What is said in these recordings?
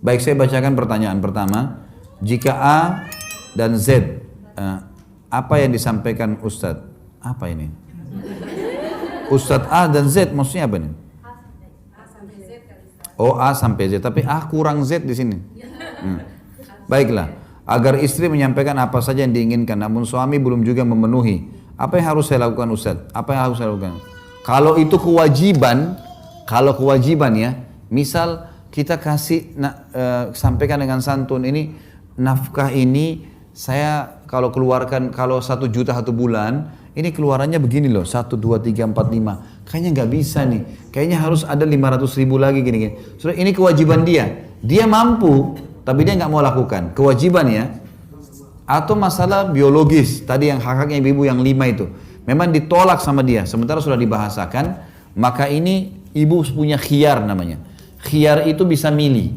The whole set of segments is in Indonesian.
Baik, saya bacakan pertanyaan pertama. Jika A dan Z, apa yang disampaikan Ustadz? Apa ini? Ustadz A dan Z maksudnya apa nih? Oh, A sampai Z, tapi A kurang Z di sini. Baiklah, agar istri menyampaikan apa saja yang diinginkan, namun suami belum juga memenuhi. Apa yang harus saya lakukan Ustadz? Apa yang harus saya lakukan? Kalau itu kewajiban ya, misal kita kasih sampaikan dengan santun, ini nafkah ini saya kalau keluarkan kalau 1 juta 1 bulan, ini keluarannya begini loh, 1, 2, 3, 4, 5. Kayaknya nggak bisa nih, kayaknya harus ada 500.000 lagi gini-gini. Sudah, ini kewajiban dia mampu, tapi dia nggak mau lakukan, kewajiban ya. Atau masalah biologis, tadi yang hak-haknya ibu-ibu yang 5 itu, memang ditolak sama dia, sementara sudah dibahasakan, maka ini ibu punya khiyar namanya. Khiyar itu bisa milih,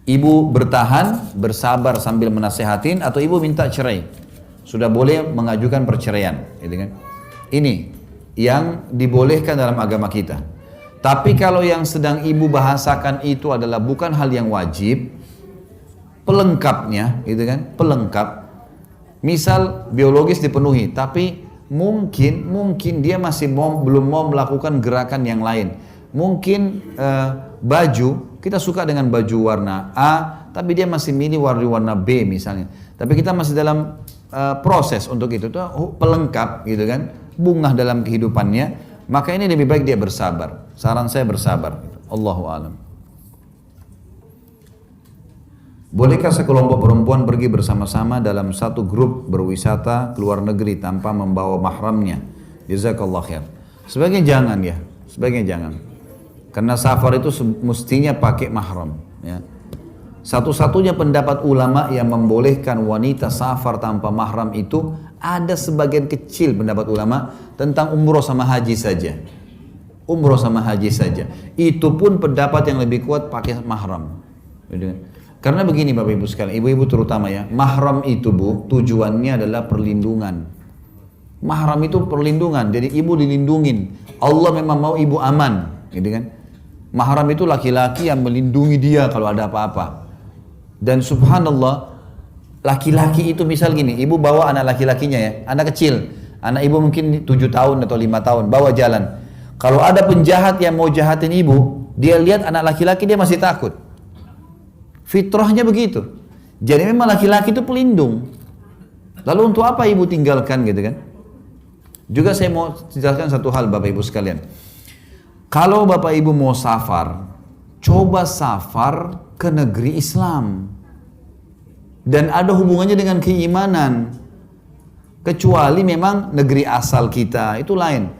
ibu bertahan, bersabar sambil menasehatin, atau ibu minta cerai. Sudah boleh mengajukan perceraian, gitu kan? Ini yang dibolehkan dalam agama kita. Tapi kalau yang sedang ibu bahasakan itu adalah bukan hal yang wajib, pelengkapnya, gitu kan? Pelengkap. Misal biologis dipenuhi, tapi mungkin dia masih belum mau melakukan gerakan yang lain. Mungkin baju, kita suka dengan baju warna A, tapi dia masih milih warna B misalnya. Tapi kita masih dalam proses untuk itu pelengkap gitu kan, bungah dalam kehidupannya, maka ini lebih baik dia bersabar. Saran saya bersabar. Allahu a'lam. Bolehkah sekelompok perempuan pergi bersama-sama dalam satu grup berwisata ke luar negeri tanpa membawa mahramnya? Jazakallah khair. Sebaiknya jangan ya, sebaiknya jangan. Karena safar itu mestinya pakai mahram ya. Satu-satunya pendapat ulama yang membolehkan wanita safar tanpa mahram itu ada sebagian kecil pendapat ulama tentang umroh sama haji saja. Umroh sama haji saja. Itu pun pendapat yang lebih kuat pakai mahram. Karena begini Bapak Ibu sekalian, ibu-ibu terutama ya, mahram itu Bu, tujuannya adalah perlindungan. Mahram itu perlindungan, jadi ibu dilindungin. Allah memang mau ibu aman, gitu kan? Mahram itu laki-laki yang melindungi dia kalau ada apa-apa. Dan subhanallah, laki-laki itu misal gini, ibu bawa anak laki-lakinya ya, anak kecil, anak ibu mungkin 7 tahun atau 5 tahun, bawa jalan. Kalau ada penjahat yang mau jahatin ibu, dia lihat anak laki-laki dia masih takut. Fitrahnya begitu. Jadi memang laki-laki itu pelindung. Lalu untuk apa ibu tinggalkan gitu kan? Juga saya mau jelaskan satu hal Bapak Ibu sekalian. Kalau Bapak Ibu mau safar, coba safar ke negeri Islam. Dan ada hubungannya dengan keimanan. Kecuali memang negeri asal kita, itu lain.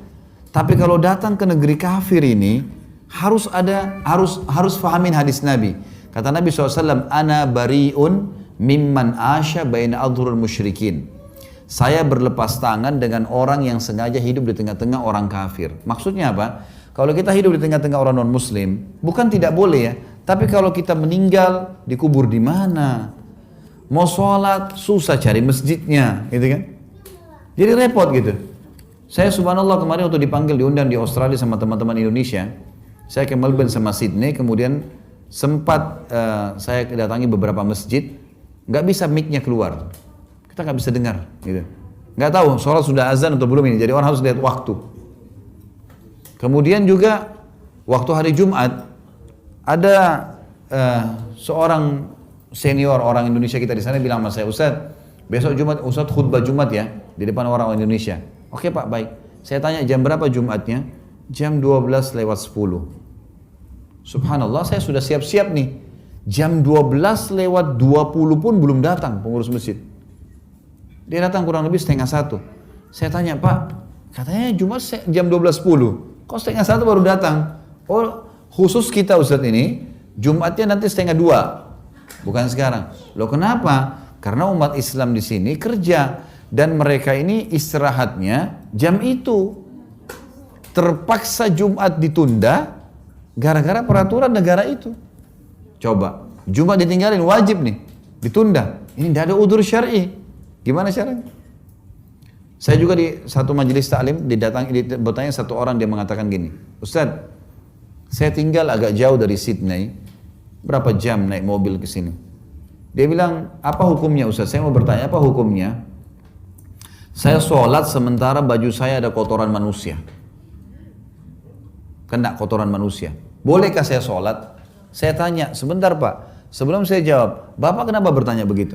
Tapi kalau datang ke negeri kafir ini, harus fahamin hadis Nabi. Kata Nabi SAW, Ana bari'un mimman asya baina adhurul musyrikin. Saya berlepas tangan dengan orang yang sengaja hidup di tengah-tengah orang kafir. Maksudnya apa? Kalau kita hidup di tengah-tengah orang non-muslim, bukan tidak boleh ya, tapi kalau kita meninggal, dikubur di mana? Mau sholat, susah cari masjidnya, gitu kan? Jadi repot gitu. Saya subhanallah kemarin waktu dipanggil, diundang di Australia sama teman-teman Indonesia, saya ke Melbourne sama Sydney, kemudian sempat saya datangi beberapa masjid, nggak bisa mic-nya keluar, kita nggak bisa dengar, gitu. Nggak tahu sholat sudah azan atau belum ini, jadi orang harus lihat waktu. Kemudian juga waktu hari Jumat ada seorang senior orang Indonesia kita di sana bilang sama saya, Ustadz, besok Jumat Ustadz khutbah Jumat ya di depan orang Indonesia. Oke Pak, baik. Saya tanya jam berapa Jumatnya? Jam 12:10. Subhanallah, saya sudah siap-siap nih. Jam 12:20 pun belum datang pengurus masjid. Dia datang kurang lebih 12:30. Saya tanya, Pak, katanya Jumat jam 12:10. Kok 12:30 baru datang? Oh, khusus kita Ustadz ini, Jumatnya nanti 12:30. Bukan sekarang. Loh kenapa? Karena umat Islam di sini kerja. Dan mereka ini istirahatnya jam itu. Terpaksa Jumat ditunda gara-gara peraturan negara itu. Coba, Jumat ditinggalin wajib nih, ditunda. Ini tidak ada udzur syar'i. Gimana caranya? Saya juga di satu majelis taklim bertanya satu orang, dia mengatakan gini, Ustadz, saya tinggal agak jauh dari Sydney, Berapa jam naik mobil ke sini. Dia bilang, apa hukumnya Ustaz? Saya mau bertanya, apa hukumnya? Saya sholat sementara baju saya ada kotoran manusia. Kena kotoran manusia. Bolehkah saya sholat? Saya tanya, sebentar Pak. Sebelum saya jawab, Bapak kenapa bertanya begitu?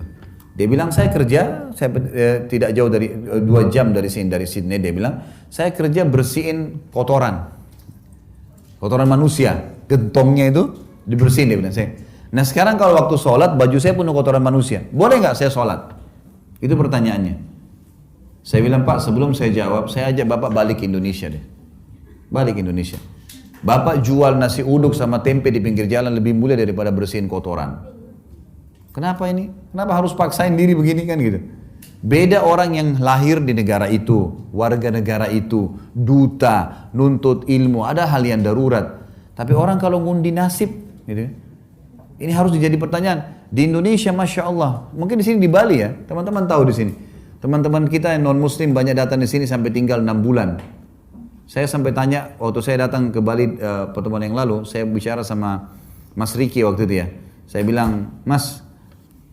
Dia bilang, saya kerja, saya tidak jauh dari 2 jam dari Sydney. Dia bilang, saya kerja bersihin kotoran. Kotoran manusia. Gentongnya itu dibersihin, dia bilang. Nah sekarang kalau waktu sholat, baju saya penuh kotoran manusia. Boleh nggak saya sholat? Itu pertanyaannya. Saya bilang, Pak, sebelum saya jawab, saya ajak Bapak balik ke Indonesia deh. Balik ke Indonesia. Bapak jual nasi uduk sama tempe di pinggir jalan lebih mulia daripada bersihin kotoran. Kenapa ini? Kenapa harus paksain diri begini kan gitu? Beda orang yang lahir di negara itu, warga negara itu, duta, nuntut ilmu, ada hal yang darurat. Tapi orang kalau ngundi nasib, gitu. Ini harus jadi pertanyaan. Di Indonesia, Masya Allah, mungkin di sini di Bali ya, teman-teman tahu di sini. Teman-teman kita yang non-muslim banyak datang di sini sampai tinggal 6 bulan. Saya sampai tanya, waktu saya datang ke Bali pertemuan yang lalu, saya bicara sama Mas Riki waktu itu ya. Saya bilang, Mas,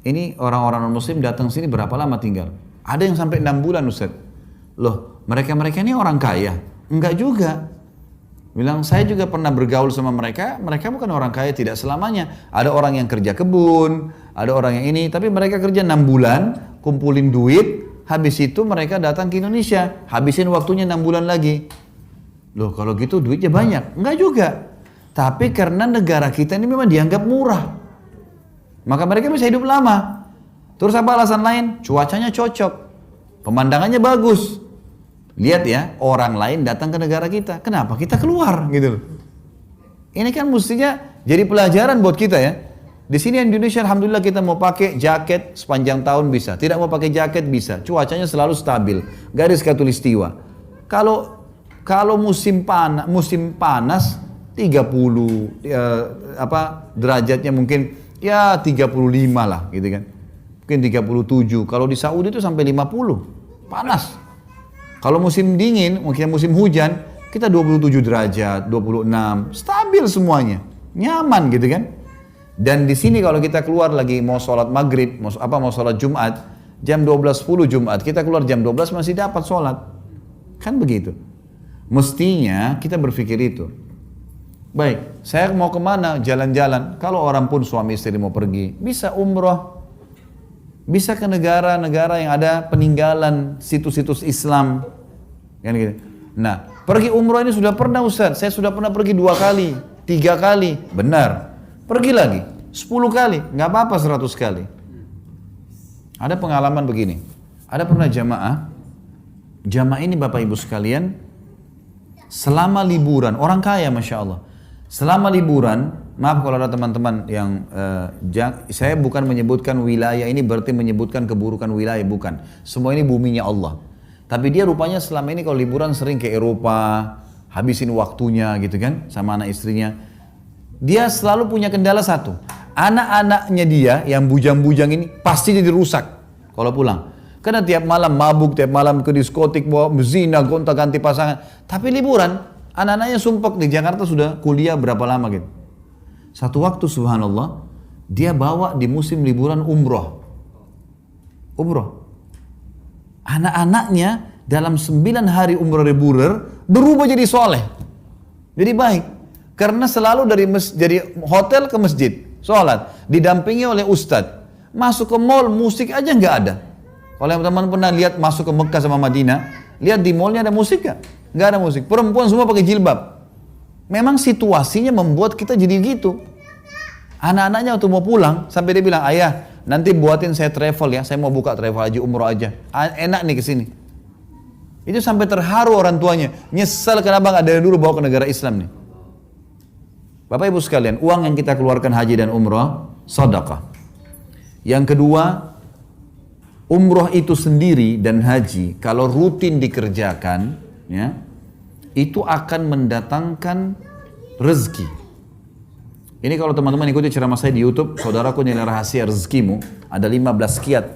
ini orang-orang non-muslim datang sini berapa lama tinggal? Ada yang sampai 6 bulan Ustaz. Loh, mereka-mereka ini orang kaya? Enggak juga. Bilang, saya juga pernah bergaul sama mereka bukan orang kaya tidak selamanya. Ada orang yang kerja kebun, ada orang yang ini, tapi mereka kerja 6 bulan, kumpulin duit, habis itu mereka datang ke Indonesia, habisin waktunya 6 bulan lagi. Loh, kalau gitu duitnya banyak? Enggak juga. Tapi karena negara kita ini memang dianggap murah, maka mereka bisa hidup lama. Terus apa alasan lain? Cuacanya cocok, pemandangannya bagus. Lihat ya, orang lain datang ke negara kita, kenapa kita keluar gitu loh. Ini kan mestinya jadi pelajaran buat kita ya. Di sini Indonesia alhamdulillah kita mau pakai jaket sepanjang tahun bisa, tidak mau pakai jaket bisa. Cuacanya selalu stabil, garis khatulistiwa. Kalau musim panas 30 derajatnya mungkin ya 35 lah gitu kan. Mungkin 37. Kalau di Saudi itu sampai 50. Panas. Kalau musim dingin, mungkin musim hujan, kita 27 derajat, 26, stabil semuanya, nyaman gitu kan. Dan di sini kalau kita keluar lagi mau sholat maghrib, mau sholat Jumat, jam 12.10 Jumat, kita keluar jam 12 masih dapat sholat. Kan begitu. Mestinya kita berpikir itu. Baik, saya mau kemana? Jalan-jalan. Kalau orang pun suami istri mau pergi, bisa umroh. Bisa ke negara-negara yang ada peninggalan situs-situs Islam. Kan gitu. Nah, pergi umroh ini sudah pernah Ustaz. Saya sudah pernah pergi 2 kali, 3 kali. Benar. Pergi lagi, 10 kali. Nggak apa-apa 100 kali. Ada pengalaman begini. Ada pernah jamaah ini Bapak Ibu sekalian, selama liburan, orang kaya Masya Allah. Selama liburan, maaf kalau ada teman-teman yang saya bukan menyebutkan wilayah ini berarti menyebutkan keburukan wilayah, bukan. Semua ini buminya Allah. Tapi dia rupanya selama ini kalau liburan sering ke Eropa, habisin waktunya gitu kan sama anak istrinya. Dia selalu punya kendala satu. Anak-anaknya dia yang bujang-bujang ini pasti jadi rusak kalau pulang. Karena tiap malam mabuk, tiap malam ke diskotik, bawa zina, gonta-ganti pasangan. Tapi liburan, anak-anaknya sumpek di Jakarta sudah kuliah berapa lama gitu. Satu waktu subhanallah, dia bawa di musim liburan umroh. Anak-anaknya dalam 9 hari umroh liburan berubah jadi soleh. Jadi baik. Karena selalu dari hotel ke masjid, sholat. Didampingi oleh ustadz. Masuk ke mall, musik aja nggak ada. Kalau teman-teman pernah lihat masuk ke Mekah sama Madinah, lihat di mallnya ada musik nggak? Nggak ada musik. Perempuan semua pakai jilbab. Memang situasinya membuat kita jadi gitu. Anak-anaknya waktu mau pulang, sampai dia bilang, ayah, nanti buatin saya travel ya, saya mau buka travel haji umroh aja. Enak nih kesini. Itu sampai terharu orang tuanya. Nyesal kenapa nggak dari dulu bawa ke negara Islam nih. Bapak Ibu sekalian, uang yang kita keluarkan haji dan umroh, sedekah. Yang kedua, umroh itu sendiri dan haji, kalau rutin dikerjakan, ya, itu akan mendatangkan rezeki. Ini kalau teman-teman ikuti ceramah saya di YouTube, saudaraku nilai rahasia rezekimu, ada 15 kiat.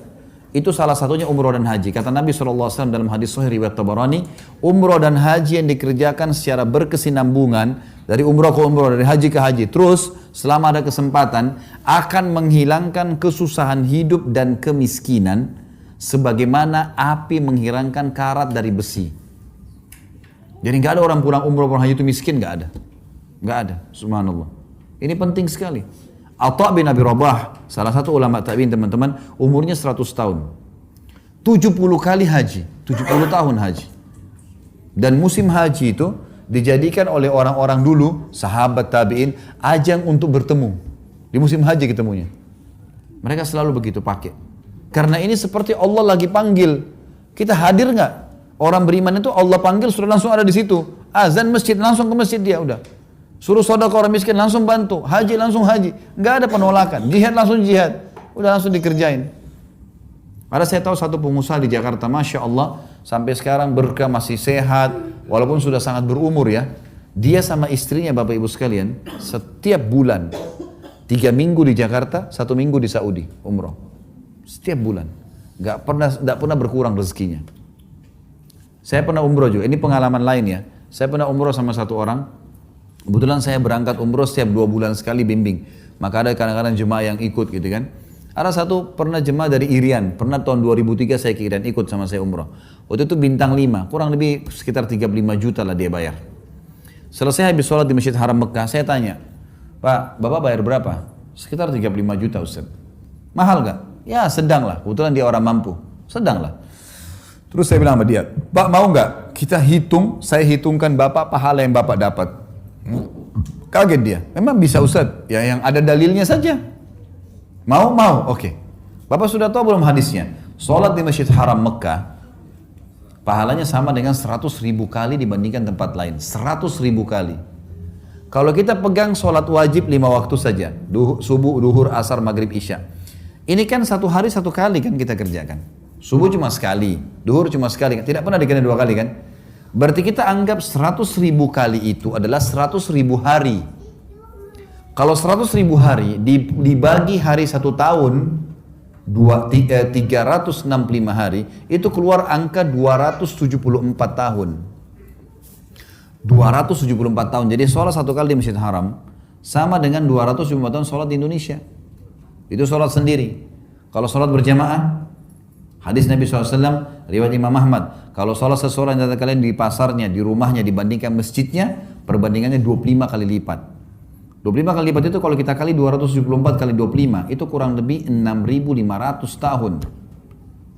Itu salah satunya umroh dan haji. Kata Nabi SAW dalam hadis Sahih riwayat Tabarani, umroh dan haji yang dikerjakan secara berkesinambungan, dari umroh ke umroh, dari haji ke haji, terus selama ada kesempatan akan menghilangkan kesusahan hidup dan kemiskinan sebagaimana api menghilangkan karat dari besi. Jadi nggak ada orang pulang umroh pulang haji itu miskin, nggak ada, nggak ada. Subhanallah. Ini penting sekali. Atha bin Abi Rabah, salah satu ulama tabi'in teman-teman, umurnya 100 tahun, 70 kali haji, 70 tahun haji. Dan musim haji itu dijadikan oleh orang-orang dulu, sahabat tabi'in, ajang untuk bertemu. Di musim haji ketemunya. Mereka selalu begitu pakai. Karena ini seperti Allah lagi panggil. Kita hadir nggak? Orang beriman itu Allah panggil sudah langsung ada di situ. Azan masjid langsung ke masjid dia udah. Suruh sedekah orang miskin langsung bantu. Haji langsung haji. Nggak ada penolakan. Jihad langsung jihad. Udah langsung dikerjain. Ada saya tahu satu pengusaha di Jakarta, Masya Allah, sampai sekarang berkah masih sehat, walaupun sudah sangat berumur ya. Dia sama istrinya Bapak Ibu sekalian, setiap bulan, 3 minggu di Jakarta, 1 minggu di Saudi, umroh. Setiap bulan. Gak pernah berkurang rezekinya. Saya pernah umroh juga, ini pengalaman lain ya. Saya pernah umroh sama satu orang, kebetulan saya berangkat umroh setiap 2 bulan sekali bimbing. Maka ada kadang-kadang jemaah yang ikut gitu kan. Ada satu pernah jemaah dari Irian, pernah tahun 2003 saya ke Irian ikut sama saya umroh. Waktu itu bintang 5, kurang lebih sekitar 35 juta lah dia bayar. Selesai habis sholat di Masjid Haram Mekah, saya tanya, Pak, Bapak bayar berapa? Sekitar 35 juta Ustaz. Mahal gak? Ya sedang lah, kebetulan dia orang mampu, sedang lah. Terus saya bilang sama dia, Pak mau gak? Kita hitung, saya hitungkan Bapak pahala yang Bapak dapat. Kaget dia, memang bisa Ustaz? Ya yang ada dalilnya saja. Mau? Oke. Bapak sudah tahu belum hadisnya? Sholat di Masjid Haram Mekah, pahalanya sama dengan 100.000 kali dibandingkan tempat lain. 100.000 kali. Kalau kita pegang sholat wajib 5 waktu saja, subuh, duhur, asar, maghrib, isya. Ini kan 1 hari 1 kali kan kita kerjakan. Subuh cuma sekali, duhur cuma sekali, tidak pernah dikerjakan 2 kali kan? Berarti kita anggap 100.000 kali itu adalah 100.000 hari. Kalau 100.000 hari dibagi hari 1 tahun, 365 hari, itu keluar angka 274 tahun. 274 tahun. Jadi sholat 1 kali di Masjid Haram sama dengan 274 tahun sholat di Indonesia. Itu sholat sendiri. Kalau sholat berjamaah, hadis Nabi SAW, riwayat Imam Ahmad, kalau sholat seseorang dari kalian di pasarnya, di rumahnya dibandingkan masjidnya, perbandingannya 25 kali lipat. 25 kali lipat itu kalau kita kali 274 kali 25, itu kurang lebih 6.500 tahun.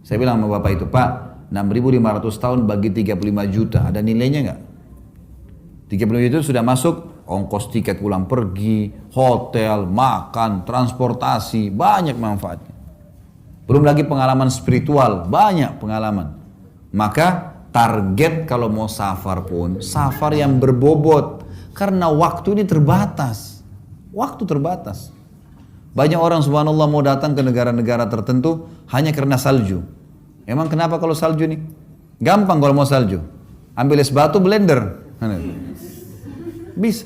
Saya bilang sama Bapak itu, Pak, 6.500 tahun bagi 35 juta, ada nilainya nggak? 35 juta itu sudah masuk ongkos tiket pulang pergi, hotel, makan, transportasi, banyak manfaatnya. Belum lagi pengalaman spiritual, banyak pengalaman. Maka target kalau mau safar pun, safar yang berbobot. Karena waktu ini terbatas. Waktu terbatas. Banyak orang subhanallah mau datang ke negara-negara tertentu hanya karena salju. Emang kenapa kalau salju nih? Gampang kalau mau salju. Ambil es batu, blender. Bisa.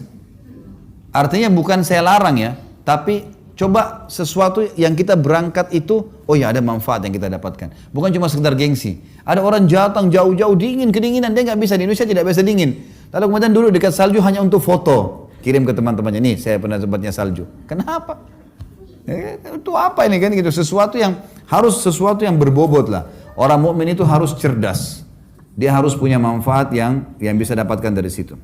Artinya bukan saya larang ya, tapi coba sesuatu yang kita berangkat itu, oh ya ada manfaat yang kita dapatkan. Bukan cuma sekedar gengsi. Ada orang datang jauh-jauh dingin, kedinginan, dia nggak bisa, di Indonesia tidak bisa dingin. Lalu kemudian dulu dekat salju hanya untuk foto. Kirim ke teman-temannya, nih saya pernah tempatnya salju. Kenapa? Itu apa ini kan gitu, sesuatu yang berbobot lah. Orang mukmin itu harus cerdas. Dia harus punya manfaat yang bisa dapatkan dari situ.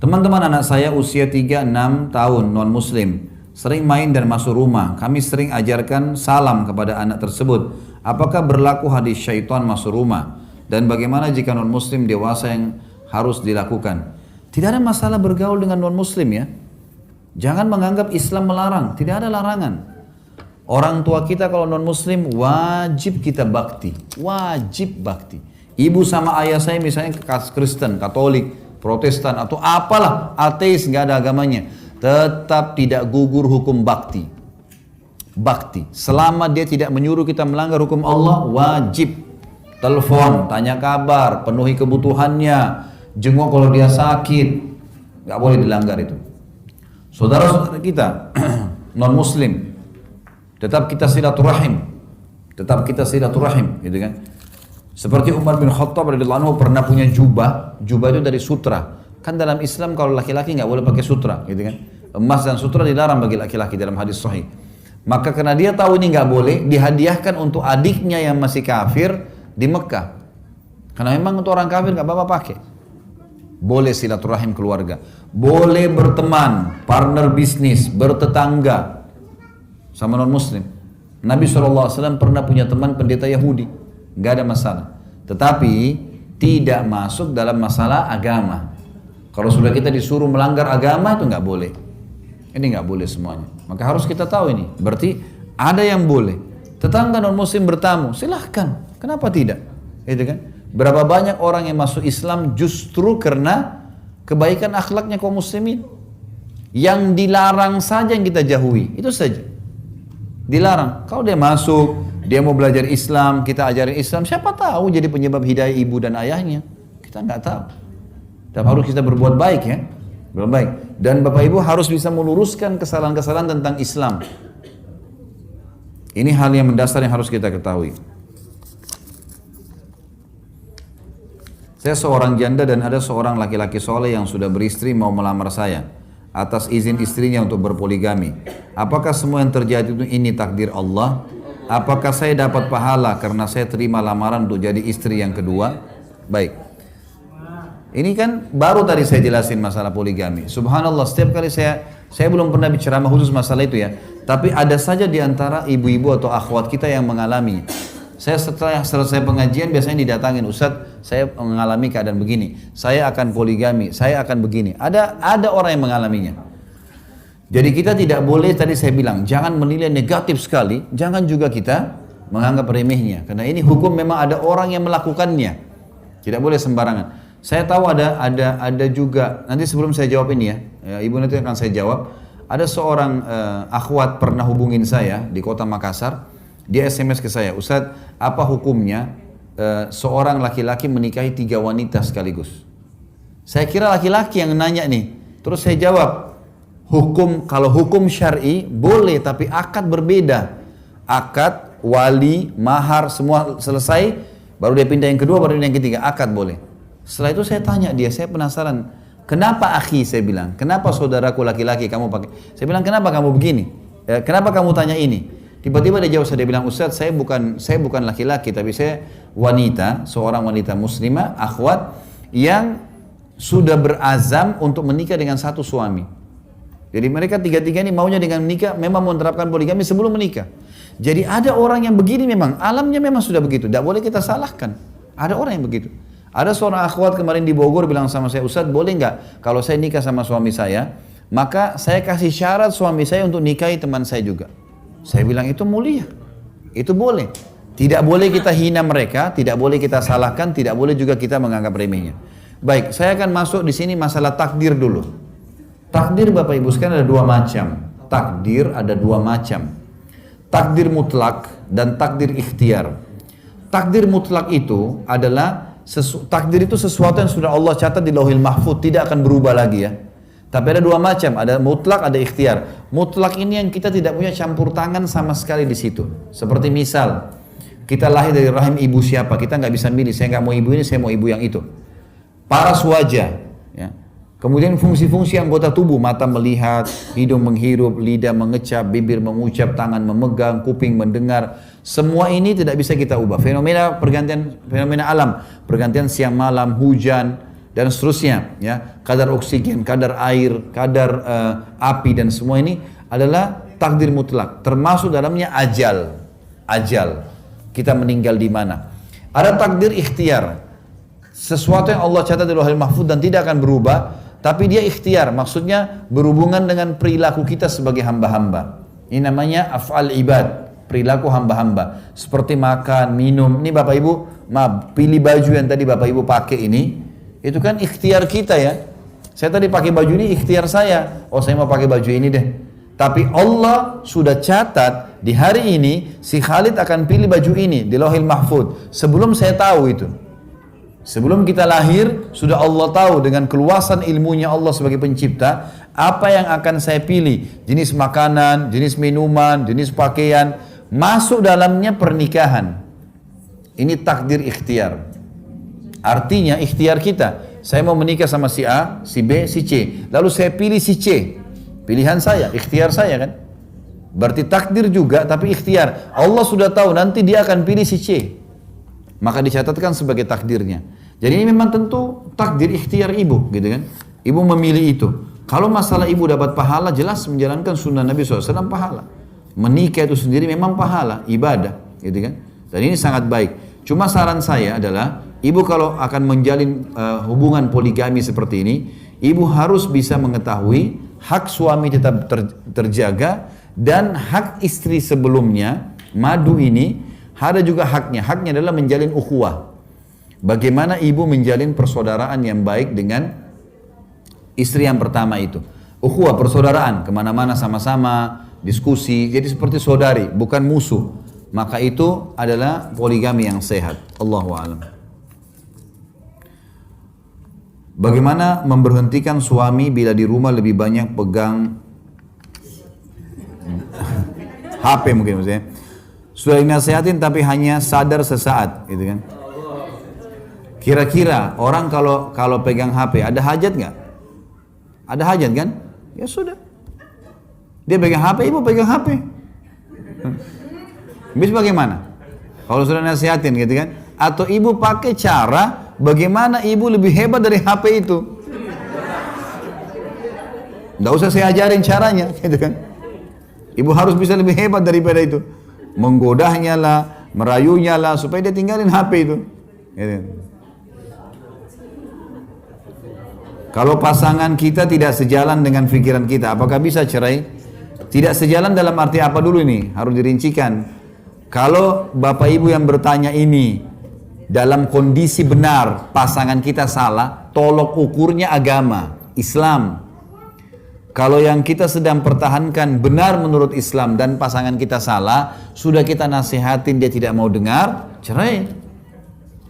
Teman-teman anak saya usia 3-6 tahun non muslim, sering main dan masuk rumah. Kami sering ajarkan salam kepada anak tersebut. Apakah berlaku hadis syaitan masuk rumah? Dan bagaimana jika non muslim dewasa yang harus dilakukan? Tidak ada masalah bergaul dengan non muslim ya. Jangan menganggap Islam melarang, tidak ada larangan. Orang tua kita kalau non muslim wajib kita bakti, wajib bakti. Ibu sama ayah saya misalnya Kristen, Katolik, Protestan atau apalah, ateis, nggak ada agamanya, tetap tidak gugur hukum bakti. Bakti, selama dia tidak menyuruh kita melanggar hukum Allah, wajib. Telepon, tanya kabar, penuhi kebutuhannya, jenguk kalau dia sakit, nggak boleh dilanggar itu. Saudara-saudara kita non muslim, tetap kita silaturahim, gitu kan. Seperti Umar bin Khattab radhiyallahu anhu pernah punya jubah itu dari sutra, Kan dalam Islam kalau laki-laki nggak boleh pakai sutra, gitu kan? Emas dan sutra dilarang bagi laki-laki dalam hadis sahih. Maka karena dia tahu ini nggak boleh, dihadiahkan untuk adiknya yang masih kafir di Mekah. Karena memang untuk orang kafir nggak apa-apa pakai. Boleh silaturahim keluarga, boleh berteman, partner bisnis, bertetangga sama non Muslim. Nabi SAW pernah punya teman pendeta Yahudi, nggak ada masalah. Tetapi tidak masuk dalam masalah agama. Kalau sudah kita disuruh melanggar agama itu nggak boleh. Ini nggak boleh semuanya. Maka harus kita tahu ini. Berarti ada yang boleh. Tetangga non Muslim bertamu, silahkan. Kenapa tidak? Itu kan? Berapa banyak orang yang masuk Islam justru karena kebaikan akhlaknya kaum muslimin. Yang dilarang saja yang kita jauhi, itu saja. Dilarang. Kalau dia masuk, dia mau belajar Islam, kita ajarin Islam, siapa tahu jadi penyebab hidayah ibu dan ayahnya. Kita nggak tahu. Dan harus kita berbuat baik ya. Berbuat baik. Dan Bapak Ibu harus bisa meluruskan kesalahan-kesalahan tentang Islam. Ini hal yang mendasar yang harus kita ketahui. Saya seorang janda dan ada seorang laki-laki soleh yang sudah beristri mau melamar saya atas izin istrinya untuk berpoligami. Apakah semua yang terjadi itu ini takdir Allah? Apakah saya dapat pahala karena saya terima lamaran untuk jadi istri yang kedua? Baik. Ini kan baru tadi saya jelasin masalah poligami. Subhanallah, setiap kali saya belum pernah bicara khusus masalah itu ya. Tapi ada saja di antara ibu-ibu atau akhwat kita yang mengalami. Saya setelah selesai pengajian biasanya didatangin, Ustadz saya mengalami keadaan begini, saya akan poligami, saya akan begini. Ada orang yang mengalaminya. Jadi kita tidak boleh, tadi saya bilang, jangan menilai negatif sekali, jangan juga kita menganggap remehnya. Karena ini hukum memang ada orang yang melakukannya. Tidak boleh sembarangan. Saya tahu ada juga, nanti sebelum saya jawab ini ya ibu nanti akan saya jawab. Ada seorang akhwat pernah hubungin saya di kota Makassar. Dia SMS ke saya, Ustadz, apa hukumnya seorang laki-laki menikahi 3 wanita sekaligus? Saya kira laki-laki yang nanya nih. Terus saya jawab, kalau hukum syar'i boleh, tapi akad berbeda. Akad, wali, mahar, semua selesai, baru dia pindah yang kedua, baru yang ketiga, akad boleh. Setelah itu saya tanya dia, saya penasaran, kenapa akhi, saya bilang, kenapa saudaraku laki-laki kamu pakai? Saya bilang, kenapa kamu begini? Kenapa kamu tanya ini? Tiba-tiba dia jawab, dia bilang, Ustadz, saya bukan laki-laki, tapi saya wanita, seorang wanita muslimah, akhwat, yang sudah berazam untuk menikah dengan satu suami. Jadi mereka tiga-tiga ini maunya dengan menikah, memang menerapkan poligami sebelum menikah. Jadi ada orang yang begini memang, alamnya memang sudah begitu, tidak boleh kita salahkan. Ada orang yang begitu. Ada seorang akhwat kemarin di Bogor bilang sama saya, Ustadz, boleh nggak kalau saya nikah sama suami saya, maka saya kasih syarat suami saya untuk nikahi teman saya juga. Saya bilang itu mulia, itu boleh. Tidak boleh kita hina mereka, tidak boleh kita salahkan, tidak boleh juga kita menganggap remehnya. Baik, saya akan masuk di sini masalah takdir dulu. Takdir Bapak Ibu sekalian ada 2 macam. Takdir ada 2 macam. Takdir mutlak dan takdir ikhtiar. Takdir mutlak itu adalah takdir itu sesuatu yang sudah Allah catat di Lauhil Mahfuz, tidak akan berubah lagi ya. Tapi ada 2 macam, ada mutlak, ada ikhtiar. Mutlak ini yang kita tidak punya campur tangan sama sekali di situ. Seperti misal, kita lahir dari rahim ibu siapa, kita nggak bisa milih, saya nggak mau ibu ini, saya mau ibu yang itu. Paras wajah, ya. Kemudian fungsi-fungsi anggota tubuh, mata melihat, hidung menghirup, lidah mengecap, bibir mengucap, tangan memegang, kuping mendengar. Semua ini tidak bisa kita ubah. Fenomena alam, pergantian siang malam, hujan, dan seterusnya, ya, kadar oksigen, kadar air, kadar api dan semua ini adalah takdir mutlak. Termasuk dalamnya ajal, kita meninggal di mana. Ada takdir ikhtiar, sesuatu yang Allah catat di Lauhul Mahfuz dan tidak akan berubah, tapi dia ikhtiar, maksudnya berhubungan dengan perilaku kita sebagai hamba-hamba. Ini namanya af'al ibad, perilaku hamba-hamba, seperti makan, minum. Ini Bapak Ibu, pilih baju yang tadi Bapak Ibu pakai ini. Itu kan ikhtiar kita ya. Saya tadi pakai baju ini ikhtiar saya. Oh, saya mau pakai baju ini deh. Tapi Allah sudah catat di hari ini si Khalid akan pilih baju ini di Lauhil Mahfuz. Sebelum saya tahu itu. Sebelum kita lahir sudah Allah tahu dengan keluasan ilmunya Allah sebagai pencipta apa yang akan saya pilih. Jenis makanan, jenis minuman, jenis pakaian, masuk dalamnya pernikahan. Ini takdir ikhtiar. Artinya ikhtiar kita. Saya mau menikah sama si A, si B, si C. Lalu saya pilih si C. Pilihan saya, ikhtiar saya kan. Berarti takdir juga, tapi ikhtiar. Allah sudah tahu nanti dia akan pilih si C. Maka dicatatkan sebagai takdirnya. Jadi ini memang tentu takdir ikhtiar ibu, gitu kan. Ibu memilih itu. Kalau masalah ibu dapat pahala, jelas menjalankan sunnah Nabi SAW pahala. Menikah itu sendiri memang pahala, ibadah, gitu kan. Dan ini sangat baik. Cuma saran saya adalah, ibu kalau akan menjalin hubungan poligami seperti ini, ibu harus bisa mengetahui hak suami tetap terjaga dan hak istri sebelumnya, madu ini, ada juga haknya. Haknya adalah menjalin ukhuwah. Bagaimana ibu menjalin persaudaraan yang baik dengan istri yang pertama itu. Ukhuwah, persaudaraan, kemana-mana sama-sama, diskusi, jadi seperti saudari, bukan musuh. Maka itu adalah poligami yang sehat. Allahu a'lam. Bagaimana memberhentikan suami bila di rumah lebih banyak pegang HP mungkin maksudnya. Sudah dinasihatin tapi hanya sadar sesaat, gitu kan. Kira-kira orang kalau pegang HP ada hajat nggak? Ada hajat kan? Ya sudah. Dia pegang HP, ibu pegang HP. Bisa bagaimana? Kalau sudah nasihatin gitu kan? Atau ibu pakai cara bagaimana ibu lebih hebat dari HP itu? Nggak usah saya ajarin caranya, gitu kan? Ibu harus bisa lebih hebat daripada itu. Menggodahnya lah, merayunya lah, supaya dia tinggalin HP itu. Kalau pasangan kita tidak sejalan dengan pikiran kita, apakah bisa cerai? Tidak sejalan dalam arti apa dulu ini? Harus dirincikan. Kalau bapak ibu yang bertanya ini dalam kondisi benar, pasangan kita salah, tolok ukurnya agama, Islam. Kalau yang kita sedang pertahankan benar menurut Islam dan pasangan kita salah, sudah kita nasihatin dia tidak mau dengar, cerai.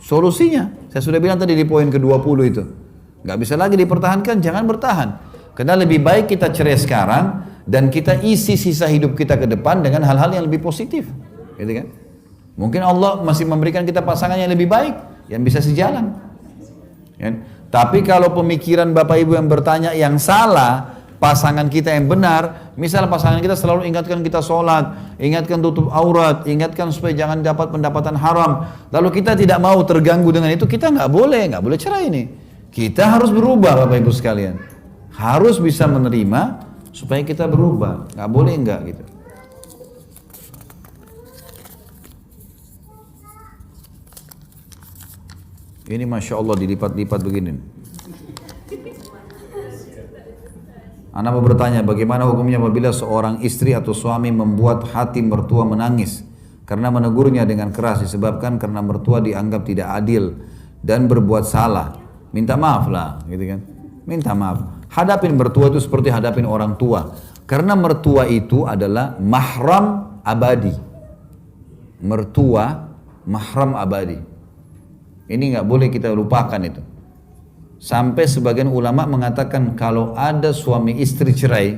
Solusinya, saya sudah bilang tadi di poin ke-20 itu. Nggak bisa lagi dipertahankan, jangan bertahan. Karena lebih baik kita cerai sekarang dan kita isi sisa hidup kita ke depan dengan hal-hal yang lebih positif. Gitu kan? Mungkin Allah masih memberikan kita pasangan yang lebih baik, yang bisa sejalan. Kan? Tapi kalau pemikiran bapak ibu yang bertanya yang salah, pasangan kita yang benar, misal pasangan kita selalu ingatkan kita sholat, ingatkan tutup aurat, ingatkan supaya jangan dapat pendapatan haram, lalu kita tidak mau terganggu dengan itu, kita nggak boleh cerai ini. Kita harus berubah bapak ibu sekalian, harus bisa menerima supaya kita berubah, nggak boleh enggak gitu. Ini masya Allah dilipat-lipat begini. Anda mau bertanya, bagaimana hukumnya apabila seorang istri atau suami membuat hati mertua menangis karena menegurnya dengan keras disebabkan karena mertua dianggap tidak adil dan berbuat salah. Minta maaf lah, gitu kan? Minta maaf. Hadapin mertua itu seperti hadapin orang tua. Karena mertua itu adalah mahram abadi. Mertua mahram abadi. Ini nggak boleh kita lupakan itu. Sampai sebagian ulama mengatakan kalau ada suami istri cerai,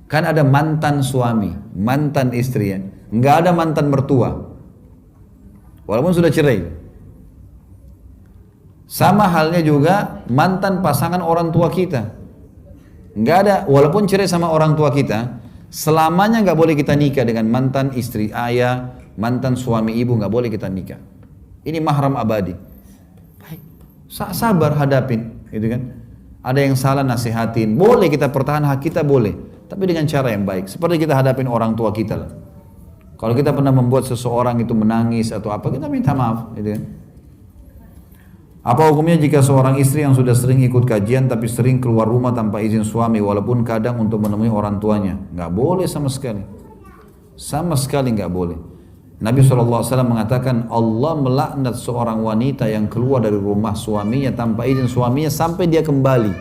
kan ada mantan suami, mantan istri ya, nggak ada mantan mertua, walaupun sudah cerai. Sama halnya juga mantan pasangan orang tua kita, nggak ada, walaupun cerai sama orang tua kita, selamanya nggak boleh kita nikah dengan mantan istri ayah, mantan suami ibu, nggak boleh kita nikah. Ini mahram abadi. Sabar hadapin, gitu kan? Ada yang salah nasihatin, boleh kita pertahan hak kita boleh, tapi dengan cara yang baik. Seperti kita hadapin orang tua kita lah. Kalau kita pernah membuat seseorang itu menangis atau apa, kita minta maaf, gitu kan? Apa hukumnya jika seorang istri yang sudah sering ikut kajian tapi sering keluar rumah tanpa izin suami, walaupun kadang untuk menemui orang tuanya? Nggak boleh sama sekali, sama sekali nggak boleh. Nabi SAW mengatakan Allah melaknat seorang wanita yang keluar dari rumah suaminya tanpa izin suaminya sampai dia kembali.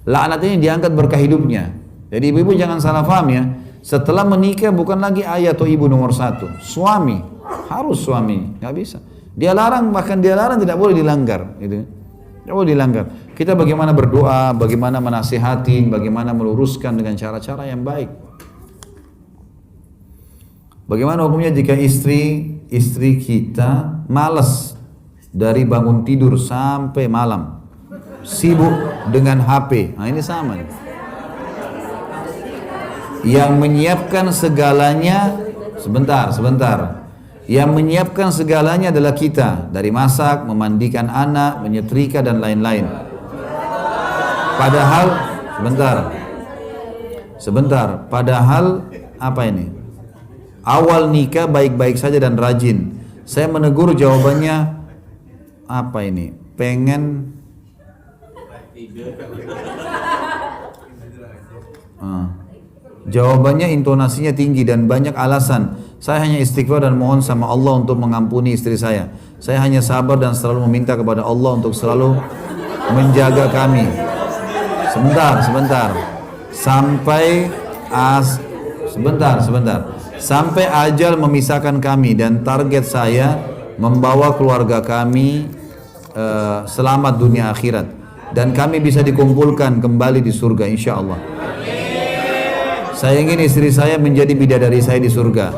Laknat ini diangkat berkah hidupnya. Jadi ibu-ibu jangan salah paham ya. Setelah menikah bukan lagi ayah atau ibu nomor satu, suami, harus suami, nggak bisa. Dia larang, bahkan dia larang tidak boleh dilanggar. Gitu. Tidak boleh dilanggar. Kita bagaimana berdoa, bagaimana menasihatin, bagaimana meluruskan dengan cara-cara yang baik. Bagaimana hukumnya jika istri kita malas dari bangun tidur sampai malam? sibuk dengan HP. Nah ini sama nih. Yang menyiapkan segalanya, sebentar. Yang menyiapkan segalanya adalah kita. Dari masak, memandikan anak, menyetrika dan lain-lain. Padahal, sebentar. Padahal, apa ini? Awal nikah baik-baik saja dan rajin. Saya menegur jawabannya, apa ini? Pengen... Jawabannya intonasinya tinggi dan banyak alasan. Saya hanya istighfar dan mohon sama Allah untuk mengampuni istri saya. Saya hanya sabar dan selalu meminta kepada Allah untuk selalu menjaga kami. Sebentar. Sampai ajal memisahkan kami dan target saya membawa keluarga kami selamat dunia akhirat dan kami bisa dikumpulkan kembali di surga insya Allah. Saya ingin istri saya menjadi bidadari saya di surga.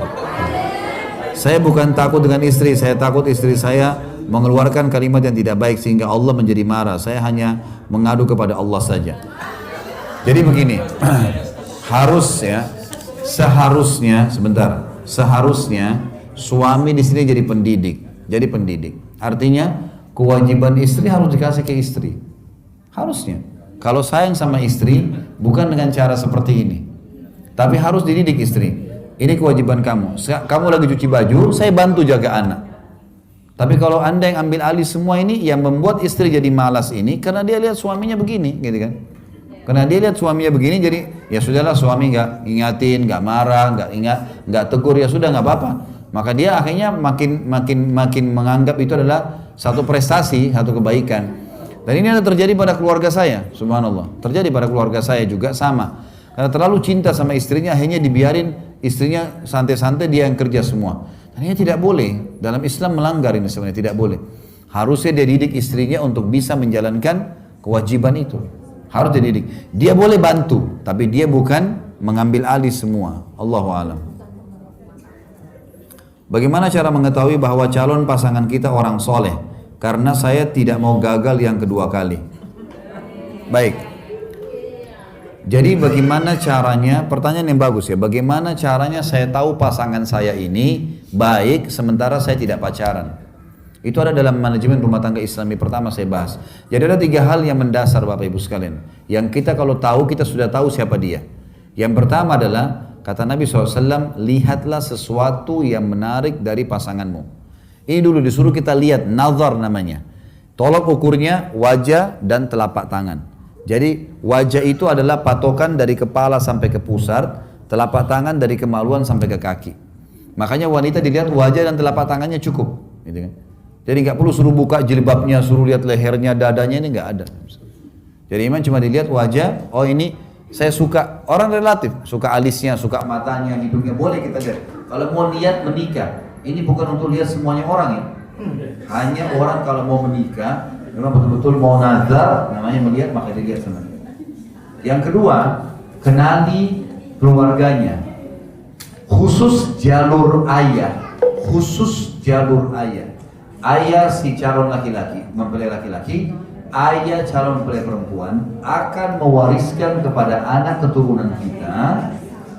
Saya bukan takut dengan istri, saya takut istri saya mengeluarkan kalimat yang tidak baik sehingga Allah menjadi marah. Saya hanya mengadu kepada Allah saja. Jadi begini, seharusnya suami di sini jadi pendidik. Artinya kewajiban istri harus dikasih ke istri. Harusnya. Kalau sayang sama istri bukan dengan cara seperti ini. Tapi harus dididik istri. Ini kewajiban kamu. Kamu lagi cuci baju, saya bantu jaga anak. Tapi kalau anda yang ambil alih semua ini, yang membuat istri jadi malas ini, karena dia lihat suaminya begini, gitu kan? Karena dia lihat suaminya begini, jadi ya sudahlah suami nggak ingatin, nggak marah, nggak tegur, ya sudah nggak apa-apa. Maka dia akhirnya makin menganggap itu adalah satu prestasi, satu kebaikan. Dan ini ada terjadi pada keluarga saya, subhanallah. Terjadi pada keluarga saya juga sama. Karena terlalu cinta sama istrinya, akhirnya dibiarin istrinya santai-santai, dia yang kerja semua. Dan ini tidak boleh. Dalam Islam melanggar ini sebenarnya, tidak boleh. Harusnya dia didik istrinya untuk bisa menjalankan kewajiban itu. Harus dididik. Dia boleh bantu, tapi dia bukan mengambil alih semua. Allahu a'lam. Bagaimana cara mengetahui bahwa calon pasangan kita orang soleh? Karena saya tidak mau gagal yang kedua kali. Baik. Jadi bagaimana caranya, pertanyaan yang bagus ya, bagaimana caranya saya tahu pasangan saya ini baik sementara saya tidak pacaran? Itu ada dalam manajemen rumah tangga Islami, pertama saya bahas. Jadi ada 3 hal yang mendasar Bapak Ibu sekalian. Yang kita kalau tahu, kita sudah tahu siapa dia. Yang pertama adalah, kata Nabi SAW, lihatlah sesuatu yang menarik dari pasanganmu. Ini dulu disuruh kita lihat, nazar namanya. Tolak ukurnya wajah dan telapak tangan. Jadi wajah itu adalah patokan dari kepala sampai ke pusar, telapak tangan dari kemaluan sampai ke kaki. Makanya wanita dilihat wajah dan telapak tangannya cukup, gitu kan? Jadi nggak perlu suruh buka jilbabnya, suruh lihat lehernya, dadanya, ini nggak ada. Jadi iman cuma dilihat wajah, oh ini saya suka, orang relatif, suka alisnya, suka matanya, hidungnya, boleh kita lihat. Kalau mau niat menikah, ini bukan untuk lihat semuanya orang ya. Hanya orang kalau mau menikah, memang betul-betul mau nazar, namanya melihat, maka dilihat sama dia. Yang kedua, kenali keluarganya. Khusus jalur ayah. Ayah si calon laki-laki, mempelai laki-laki, ayah calon mempelai perempuan akan mewariskan kepada anak keturunan kita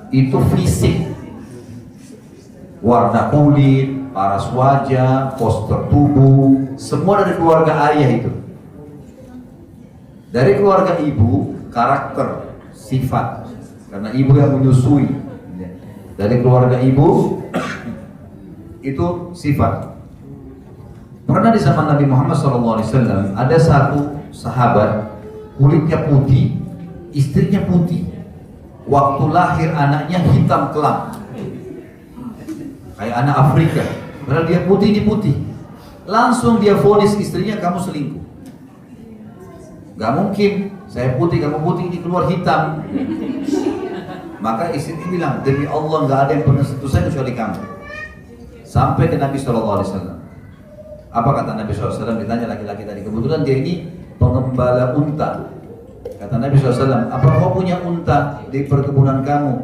itu fisik. Warna kulit, paras wajah, postur tubuh, semua dari keluarga ayah itu. Dari keluarga ibu, karakter, sifat, karena ibu yang menyusui. Dari keluarga ibu, itu sifat. Pernah di zaman Nabi Muhammad SAW, ada satu sahabat, kulitnya putih, istrinya putih. Waktu lahir anaknya hitam kelam. Kayak anak Afrika, padahal dia putih, ini putih. Langsung dia vonis istrinya, kamu selingkuh. Gak mungkin, saya putih, kamu putih, ini keluar hitam. Maka istri bilang, demi Allah gak ada yang pernah sentuh saya kecuali kamu. Sampai ke Nabi SAW. Apa kata Nabi SAW? Ditanya laki-laki tadi, kebetulan dia ini pengembala unta. Kata Nabi SAW, apa kau punya unta di perkebunan kamu?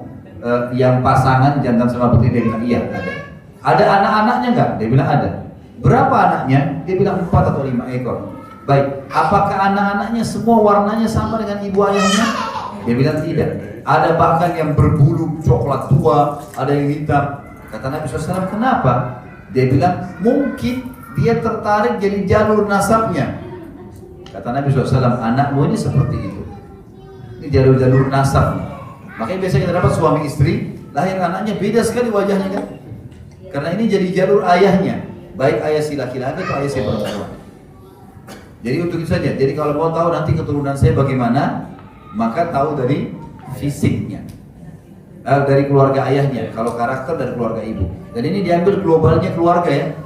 Yang pasangan jantan sama betina? Dia bilang iya ada. Ada anak-anaknya enggak? Dia bilang ada. Berapa anaknya? Dia bilang 4 atau 5 ekor. Baik, apakah anak-anaknya semua warnanya sama dengan ibu ayahnya? Dia bilang tidak. Ada bahkan yang berbulu coklat tua, ada yang hitam. Kata Nabi SAW, kenapa? Dia bilang, mungkin dia tertarik jadi jalur nasabnya. Kata Nabi SAW, anakmu ini seperti itu. Ini jalur-jalur nasab. Makanya biasanya kita dapat suami istri, lahir anaknya beda sekali wajahnya kan? Karena ini jadi jalur ayahnya. Baik ayah si laki-laki atau ayah si perempuan. Jadi untuk itu saja. Jadi kalau mau tahu nanti keturunan saya bagaimana, maka tahu dari fisiknya, dari keluarga ayahnya. Kalau karakter dari keluarga ibu. Dan ini diambil globalnya keluarga ya,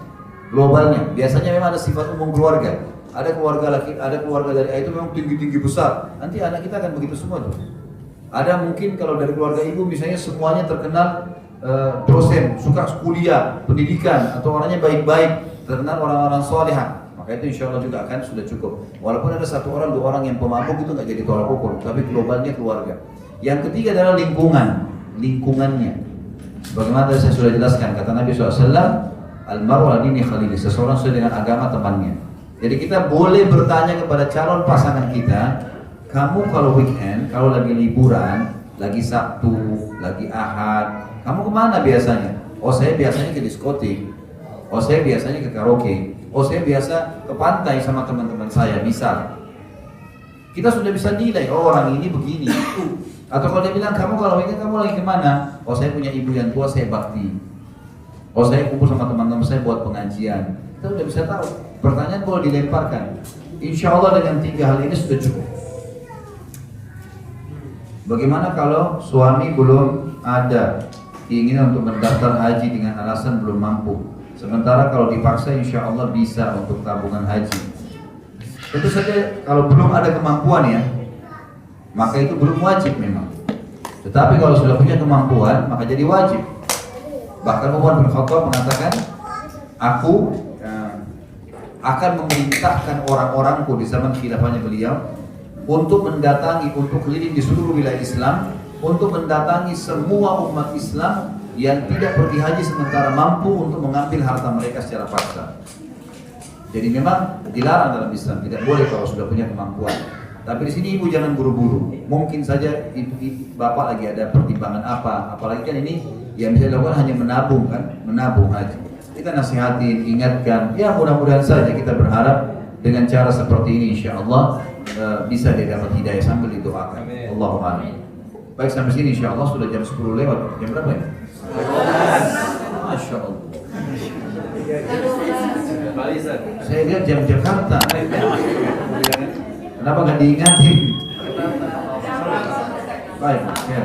globalnya. Biasanya memang ada sifat umum keluarga. Ada keluarga laki, ada keluarga dari ayah itu memang tinggi-tinggi besar. Nanti anak kita akan begitu semua tuh. Ada mungkin kalau dari keluarga ibu misalnya semuanya terkenal dosen, suka kuliah, pendidikan, atau orangnya baik-baik, terkenal orang-orang solehah. Maka itu insya Allah juga akan sudah cukup. Walaupun ada satu orang, dua orang yang pemabuk itu nggak jadi tolak ukur, tapi globalnya keluarga. Yang ketiga adalah lingkungannya. Bagaimana tadi saya sudah jelaskan, kata Nabi SAW, Al-maru ala dini khalili, seseorang sesuai dengan agama temannya. Jadi kita boleh bertanya kepada calon pasangan kita, kamu kalau weekend, kalau lagi liburan, lagi Sabtu, lagi Ahad, kamu kemana biasanya? Oh saya biasanya ke diskotik, oh saya biasanya ke karaoke, oh saya biasa ke pantai sama teman-teman saya, misal. Kita sudah bisa nilai, oh orang ini begini. Atau kalau dia bilang, kamu kalau weekend kamu lagi kemana? Oh saya punya ibu yang tua, saya bakti. Oh saya kumpul sama teman-teman saya buat pengajian. Kita sudah bisa tahu. Pertanyaan boleh dilemparkan. Insya Allah dengan 3 hal ini sudah cukup. Bagaimana kalau suami belum ada keinginan untuk mendaftar haji dengan alasan belum mampu? Sementara kalau dipaksa insya Allah bisa untuk tabungan haji. Tentu saja kalau belum ada kemampuan ya, maka itu belum wajib memang. Tetapi kalau sudah punya kemampuan, maka jadi wajib. Bahkan Umar bin Khattab mengatakan, aku akan memerintahkan orang-orangku di zaman khilafahnya beliau untuk mendatangi, untuk keliling di seluruh wilayah Islam, untuk mendatangi semua umat Islam yang tidak pergi haji sementara mampu untuk mengambil harta mereka secara paksa. Jadi memang dilarang dalam Islam, tidak boleh kalau sudah punya kemampuan. Tapi di sini ibu jangan buru-buru. Mungkin saja bapak lagi ada pertimbangan apa, apalagi kan ini yang bisa dilakukan hanya menabung kan, menabung haji. Kita nasihatin, ingatkan, ya mudah-mudahan saja kita berharap dengan cara seperti ini insya Allah bisa dia dapat hidayah sambil didoakan. Allahumma amin. Baik sampai sini insya Allah sudah jam 10 lewat. Jam berapa ya? Masya Allah. Saya lihat jam Jakarta. Kenapa nggak diingatin? Baik, ya,